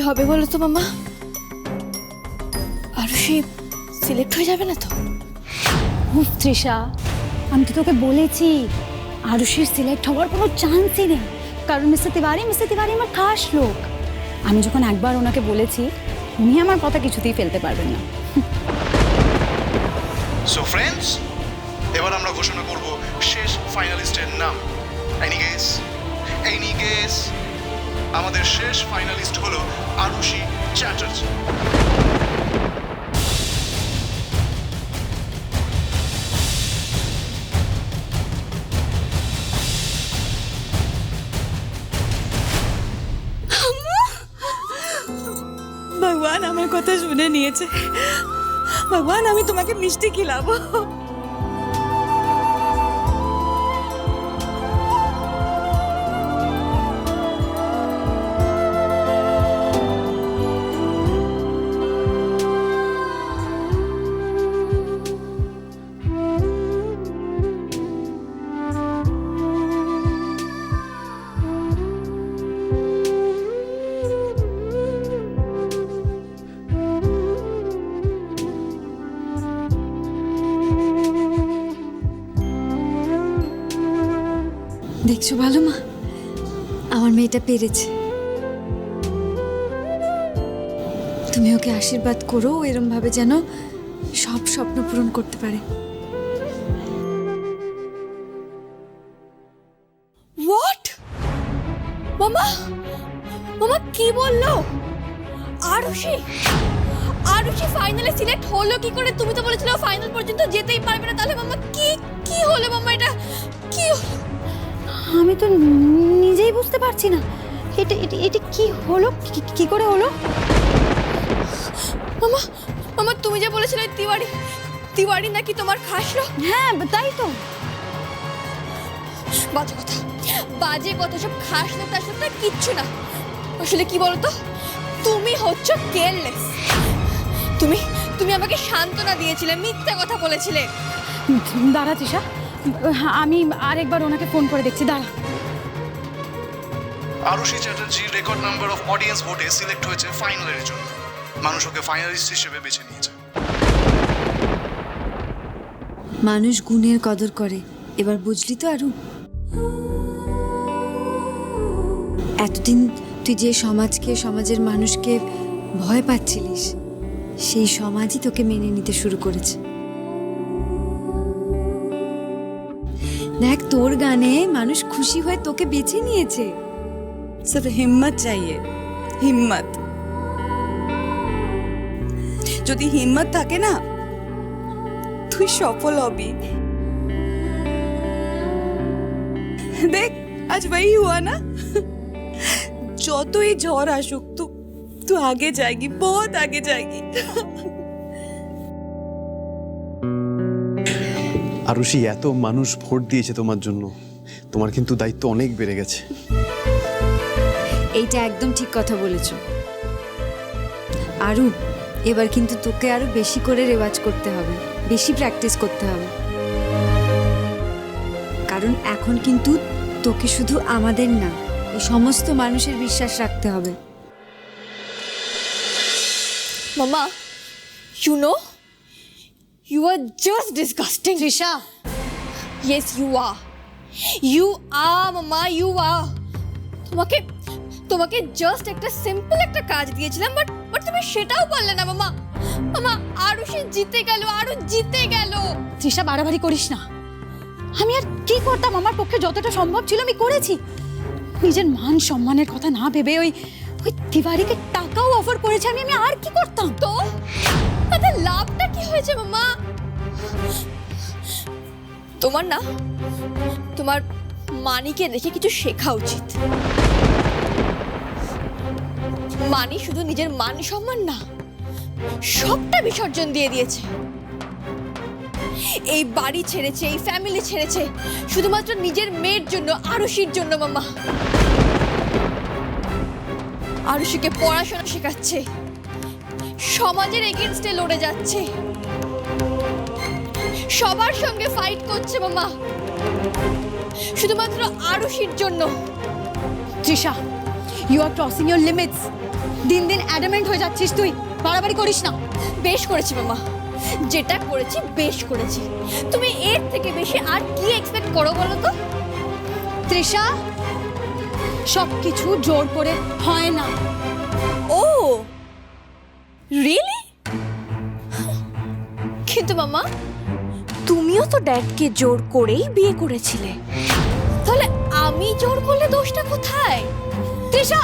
হবে বলো তো মামা? আরুষি সিলেক্ট হয়ে যাবে না তো? উফ তৃষা, আমি তো তোকে বলেছি আরুষির সিলেক্ট হওয়ার কোনো চান্সই নেই, কারণ মিস্টার তিওয়ারি আমার খাস লোক। আমি যখন একবার ওনাকে বলেছি, উনি আমার কথা কিছুতেই ফেলতে পারবেন না। সো ফ্রেন্ডস, এবার আমরা ঘোষণা করব শেষ ফাইনালিস্টের নাম। Any guess? আমাদের শেষ ফাইনালিস্ট হলো আরুষি চ্যাটার্জি। ভগবান আমার কথা শুনে নিয়েছে। ভগবান, আমি তোমাকে মিষ্টি খিলাবো। দেখছো ভালো মা, আমার মেয়েটা পেরেছে। তুমি ওকে আশীর্বাদ করো, এরম ভাবে যেন সব স্বপ্ন পূরণ করতে পারে। হোয়াট? মামা, মামা কি বললো? আরুষি ফাইনালে সিলেক্ট হলো কি করে? তুমি তো বলেছিলে ফাইনাল পর্যন্ত যেতেই পারবে না। তাহলে মামা কি হলো মামা? এটা কি হলো? আমি তো নিজেই বুঝতে পারছি না এটা কি হলো, কি করে হলো। মামা তুমি যে বলেছিলে তিওয়ারি নাকি তোমার খাস লোক? হ্যাঁ তাই তো। বাজে কথা সব। খাস লোক টাস লোক কিচ্ছু না। আসলে কি বলতো, তুমি হচ্ছে কেয়ারলেস। তুমি আমাকে সান্ত্বনা দিয়েছিলে, মিথ্যে কথা বলেছিলে। দাঁড়া তৃষা, আমি আরেকবার ওনাকে ফোন করে দেখছি, দাঁড়া। Arushi Chatterjee record number of audience ভোটে সিলেক্ট হয়েছে ফাইনালের জন্য। মানুষ ওকে ফাইনালিস্ট হিসেবে বেছে নিয়েছে। মানুষ গুণের কদর করে, এবার বুঝলি তো আরু? এতদিন তুই যে সমাজের মানুষকে ভয় পাচ্ছিলিস, সেই সমাজই তোকে মেনে নিতে শুরু করেছে। দেখ, তোর গানে মানুষ খুশি হয়ে তোকে বেছে নিয়েছে। सिर्फ हिम्मत चाहिए, हिम्मत। যদি হিম্মত থাকে না, তুই সফল হবি। দেখ, আজ वही हुआ ना। যতই ঝড় আসুক, तू आगे जाएगी, बहुत आगे जाएगी। আরুষি, এত মানুষ ভোট দিয়েছে তোমার জন্য, তোমার কিন্তু দায়িত্ব অনেক বেড়ে গেছে। এইটা একদম ঠিক কথা বলেছো আরু। এবার কিন্তু তোকে আরো বেশি করে রেওয়াজ করতে হবে, বেশি প্র্যাকটিস করতে হবে, কারণ এখন কিন্তু তোকে শুধু আমাদের না, এই সমস্ত মানুষের বিশ্বাস রাখতে হবে। মামা, you are just disgusting. Trisha, Yes, you are মামা, you are. তোমাকে জাস্ট একটা সিম্পল একটা কাজ দিয়েছিলাম, বাট তুমি সেটাও পারলে না মামা। মামা, আরুষি জিতে গেল। তৃষা বাড়াবাড়ি করিস না। আমি আর কি করতাম, আমার পক্ষে যতটা সম্ভব ছিল আমি করেছি। নিজের মান সম্মানের কথা না ভেবে ওই তিওয়ারিকে টাকাও অফার করেছে আমি আর কি করতাম? তো তাতে লাভটা কি হয়েছে মামা? তোমার মানিকে দেখে কিছু শেখা উচিত। মানি শুধু নিজের মান সম্মান না, সবটা বিসর্জন দিয়ে দিয়েছে। এই বাড়ি ছেড়েছে, এই ফ্যামিলি ছেড়েছে শুধুমাত্র নিজের মেয়ের জন্য, আরুষির জন্য মামা। আরুষিকে পড়াশোনা শেখাচ্ছে, সমাজের এগেইনস্টে লড়ে যাচ্ছে, সবার সঙ্গে ফাইট করছে মামা, শুধুমাত্র আরুষির জন্য। Trisha, you are crossing your limits. দিন দিন অ্যাডামেন্ট হয়ে যাচ্ছিস তুই, বাড়াবাড়ি করিস না। বেশ করেছি মামা, যেটা করেছি বেশ করেছি। তুমি এর থেকে বেশি আর কি এক্সপেক্ট করো বলো তো? তৃষা, সব কিছু জোর করে হয় না। ও রিয়েলি? কিন্তু মামা, তুমিও তো ড্যাডকে জোর করেই বিয়ে করেছিলে, তাহলে আমি জোর করলে দোষটা কোথায়? তৃষা,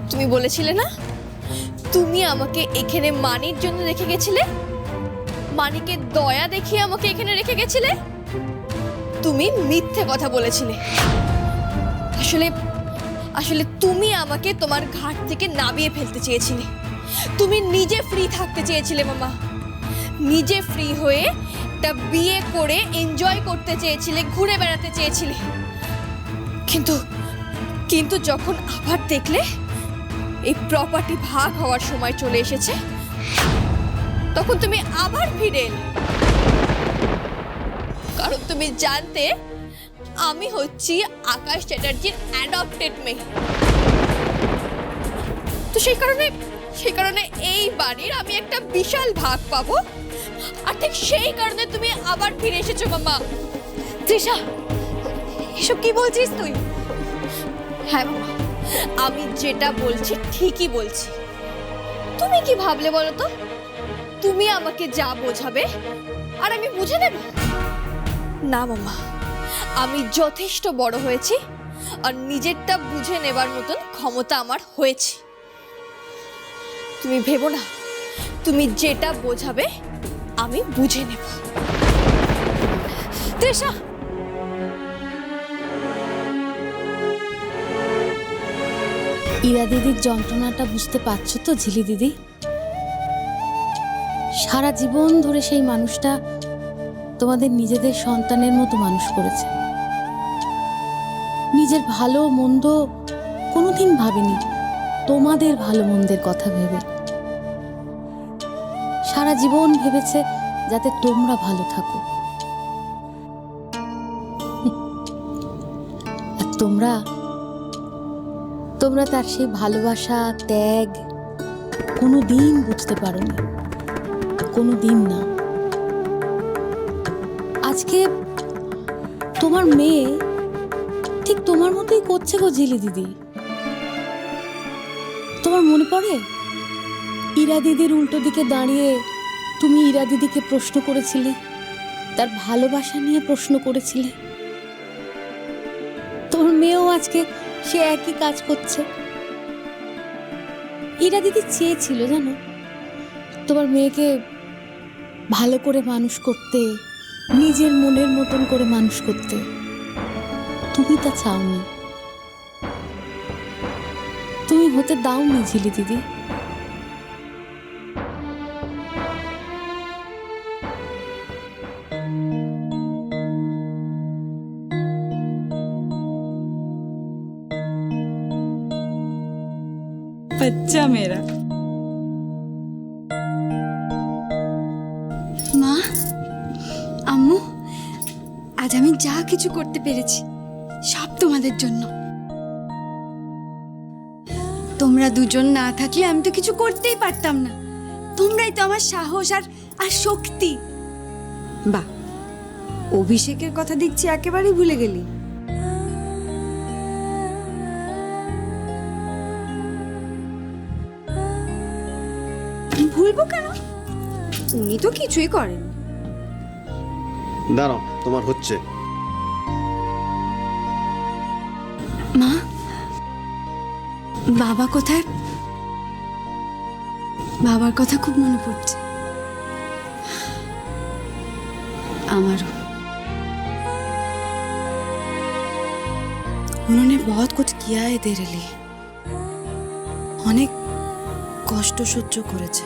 তুমি বলেছিলে না তুমি আমাকে এখানে মানির জন্য রেখে গেছিলে, মানিকে দয়া দেখিয়ে আমাকে এখানে রেখে গেছিলে। তুমি মিথ্যে কথা বলেছিলে। আসলে আসলে তুমি আমাকে তোমার ঘাট থেকে নামিয়ে ফেলতে চেয়েছিলে। তুমি নিজে ফ্রি থাকতে চেয়েছিলে মামা, নিজে ফ্রি হয়ে একটা বিয়ে করে এনজয় করতে চেয়েছিলে, ঘুরে বেড়াতে চেয়েছিলে। কিন্তু কিন্তু যখন আবার দেখলে এই প্রপার্টি ভাগ হওয়ার সময় চলে এসেছে, তখন তুমি আবার ফিরে এলে। কারণ তুমি জানতে আমি হচ্ছি আকাশ চ্যাটার্জির অ্যাডপ্টেড মেয়ে। তো সেই কারণে এই বাড়ির আমি একটা বিশাল ভাগ পাবো। আর ঠিক সেই কারণে তুমি আবার ফিরে এসেছো মামা। তৃষা, এসব কি বলছিস তুই? হ্যাঁ মামা, আমি যেটা বলছি ঠিকই বলছি। তুমি কি ভাবলে বলো তো, তুমি আমাকে যা বোঝাবে আর আমি বুঝে নেব? না মামা, আমি যথেষ্ট বড় হয়েছি আর নিজেরটা বুঝে নেবার মতন ক্ষমতা আমার হয়েছে। তুমি ভেবো না, তুমি যেটা বোঝাবে আমি বুঝে নেব। তৃষা, ইরা দিদির যন্ত্রণাটা বুঝতে পারছো তো ঝিলি দিদি? সারা জীবন ধরে সেই মানুষটা তোমাদের নিজেদের সন্তানের মতো মানুষ করেছে। নিজের ভালো মন্দ কোনোদিন ভাবেনি, তোমাদের ভালো মন্দের কথা ভেবে। সারা জীবন ভেবেছে যাতে তোমরা ভালো থাকো। আর তোমরা তার সেই ভালোবাসা, ত্যাগ কোনো দিন বুঝতে পারোনি, কোনো দিন না। আজকে তোমার মেয়ে ঠিক তোমার মতোই করছে গো ঝিলি দিদি। তোমার মনে পড়ে ইরা দিদির উল্টো দিকে দাঁড়িয়ে তুমি ইরা দিদিকে প্রশ্ন করেছিলে, তার ভালোবাসা নিয়ে প্রশ্ন করেছিলে? তোমার মেয়েও আজকে সে একই কাজ করছে। ইরা দিদি চেয়েছিল জানো তোমার মেয়েকে ভালো করে মানুষ করতে, নিজের মনের মতন করে মানুষ করতে। তুমি তা চাওনি, তুমি হতে দাওনি ঝিলি দিদি। बच्चा मेरा। মা, আম্মু, আজ আমি যা কিছু করতে পেরেছি সব তোমাদের জন্য। তোমরা দুজন না থাকলে আমি তো কিছু করতেই পারতাম না। তোমরাই তো আমার সাহস আর শক্তি। বাহ, অভিষেকের কথা দেখছি একেবারেই ভুলে গেলি। ভুলবো কেন? উনি তো কিছুই করেন। দাঁড়াও, তোমার হচ্ছে। মা, বাবা কোথায়? বাবার কথা খুব মনে পড়ছে আমারও। उन्होंने बहुत कुछ किया है तेरे लिए, অনেক কষ্ট সহ্য করেছে।